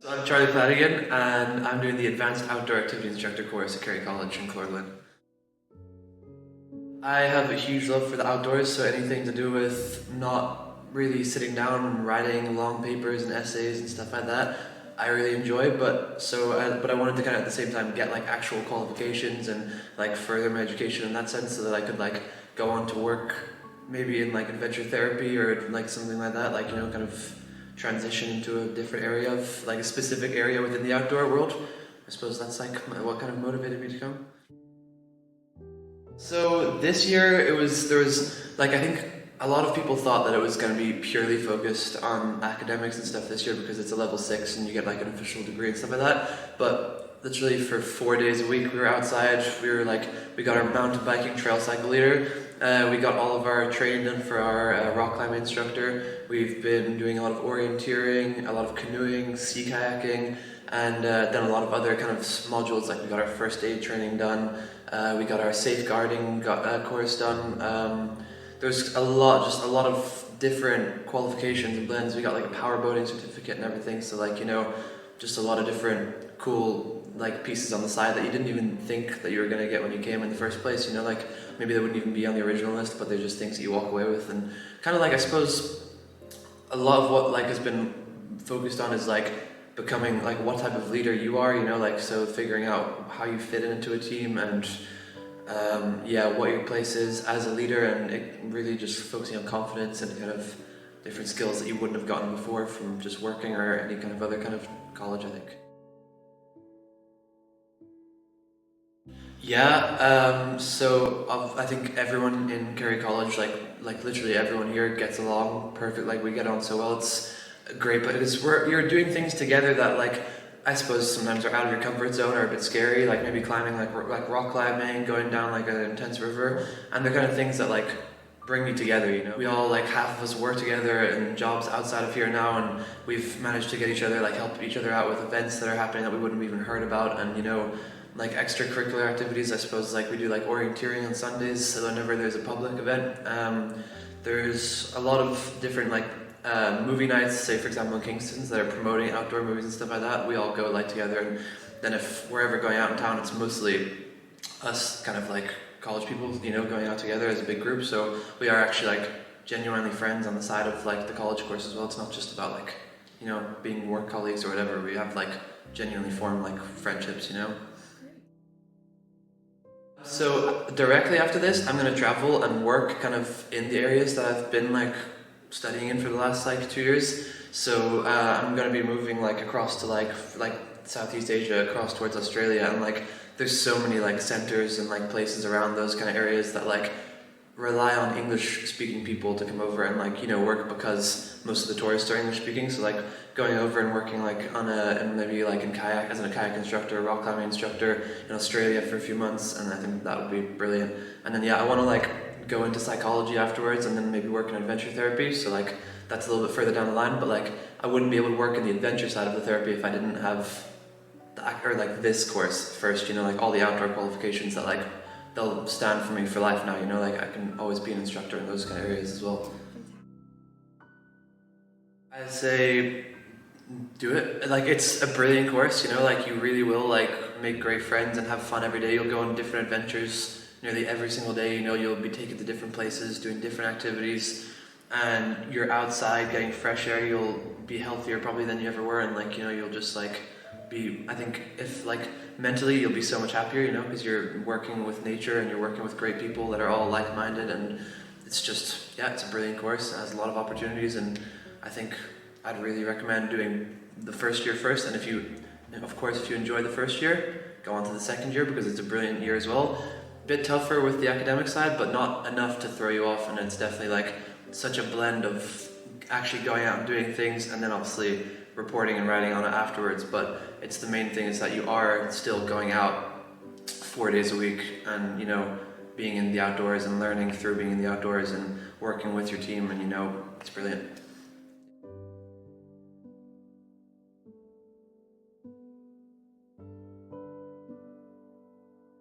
So I'm Charlie Flanagan, and I'm doing the Advanced Outdoor Activity Instructor course at Kerry College in Clorglen. I have a huge love for the outdoors, so anything to do with not really sitting down and writing long papers and essays and stuff like that, I really enjoy. But I wanted to kind of at the same time get like actual qualifications and like further my education in that sense, so that I could like go on to work maybe in like adventure therapy or like something like that, like kind of transition into a different area of like a specific area within the outdoor world. I suppose that's like what kind of motivated me to come. So this year there was like I think a lot of people thought that it was going to be purely focused on academics and stuff this year because it's a level 6 and you get like an official degree and stuff like that. But literally for 4 days a week we were outside. We got our mountain biking trail cycle leader. We got all of our training done for our rock climbing instructor. We've been doing a lot of orienteering, a lot of canoeing, sea kayaking, and done a lot of other kind of modules. Like we got our first aid training done. We got our safeguarding course done. There's just a lot of different qualifications and blends. We got like a power boating certificate and everything. So like just a lot of different cool like pieces on the side that you didn't even think that you were gonna get when you came in the first place. Like maybe they wouldn't even be on the original list, but they're just things that you walk away with. And kind of like I suppose a lot of what like has been focused on is like becoming like what type of leader you are, like so figuring out how you fit into a team and what your place is as a leader, and it really just focusing on confidence and kind of different skills that you wouldn't have gotten before from just working or any kind of other kind of college, I think. I think everyone in Kerry College, like literally everyone here gets along perfect. Like we get on so well. It's great, but you're doing things together that like I suppose sometimes are out of your comfort zone or a bit scary. Like maybe climbing like rock climbing, going down like an intense river, and the kind of things that like bring you together. We all like half of us work together in jobs outside of here now, and we've managed to get each other like help each other out with events that are happening that we wouldn't have even heard about, and like extracurricular activities. I suppose like we do like orienteering on Sundays, so whenever there's a public event. There's a lot of different like movie nights, say for example in Kingston's, that are promoting outdoor movies and stuff like that. We all go like together, and then if we're ever going out in town, it's mostly us kind of like college people, going out together as a big group. So we are actually like genuinely friends on the side of like the college course as well. It's not just about like being work colleagues or whatever. We have like genuinely formed like friendships. So directly after this, I'm gonna travel and work kind of in the areas that I've been like studying in for the last like 2 years. So I'm gonna be moving like across to like Southeast Asia, across towards Australia, and like there's so many like centers and like places around those kind of areas that like rely on English speaking people to come over and like work, because most of the tourists are English speaking. So like going over and working like and maybe like in kayak as a kayak instructor, rock climbing instructor in Australia for a few months, and I think that would be brilliant. And then I want to like go into psychology afterwards, and then maybe work in adventure therapy. So like that's a little bit further down the line, but like I wouldn't be able to work in the adventure side of the therapy if I didn't have this course first. Like all the outdoor qualifications that like they'll stand for me for life now. Like I can always be an instructor in those kind of areas as well. I say do it. Like it's a brilliant course, like you really will like make great friends and have fun every day. You'll go on different adventures nearly every single day. You'll be taken to different places, doing different activities, and you're outside getting fresh air. You'll be healthier probably than you ever were, and like you'll just like I think if like mentally you'll be so much happier, because you're working with nature and you're working with great people that are all like-minded, and it's just it's a brilliant course. It has a lot of opportunities, and I think I'd really recommend doing the first year first, and if you enjoy the first year, go on to the second year, because it's a brilliant year as well. A bit tougher with the academic side, but not enough to throw you off, and it's definitely like such a blend of actually going out and doing things, and then obviously reporting and writing on it afterwards. But it's the main thing is that you are still going out 4 days a week, and being in the outdoors and learning through being in the outdoors and working with your team, and it's brilliant.